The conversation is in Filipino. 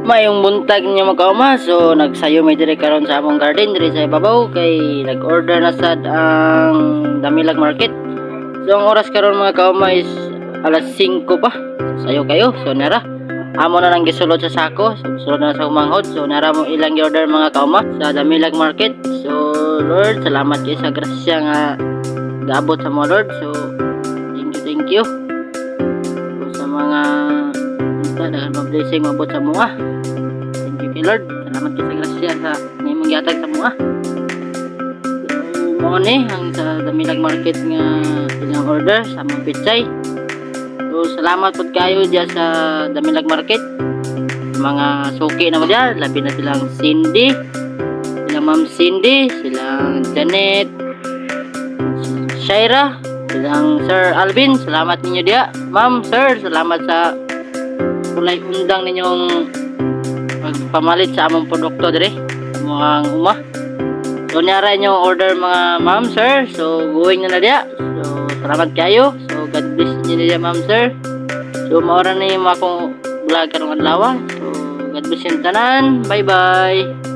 Mayong buntag niyo magkauma, so nagsayo may dire karon sa among garden dire sa ibabaw kay nag-order na sad ang Damilag Market. So ang oras karon mga kauma is alas 5 pa. Sayo kayo, so nara amo na lang gisulod sa sako, so sulod na sa umanghod. So nara mo ilang order mga kauma sa Damilag Market. So Lord, salamat kayo sa grasya nga gaabot sa mo Lord. So thank you sa mga daghang blessing mabot sa mga. Thank you kay Lord. Salamat kayo sa grasya sa imong gihatag sa mga. So mo ni ang sa Damilag Market nga ilang order sa mga pitsay. So salamat pod kayo diya sa Damilag Market. Mga suki na mo diya, labi na silang Cindy, silang Ma'am Cindy, silang Janet, Shaira, silang Sir Alvin. Salamat ninyo diya. Ma'am, Sir, salamat sa kulay undang ninyong pagpamalit sa among produkto dire mga uma. So nyara inyong order mga ma'am, sir. So going na diya. So salamat kayo. So God bless niyo diya ma'am, sir. So maura ni mo akong vlog karong adlaw. So God bless yung tanan. Bye bye.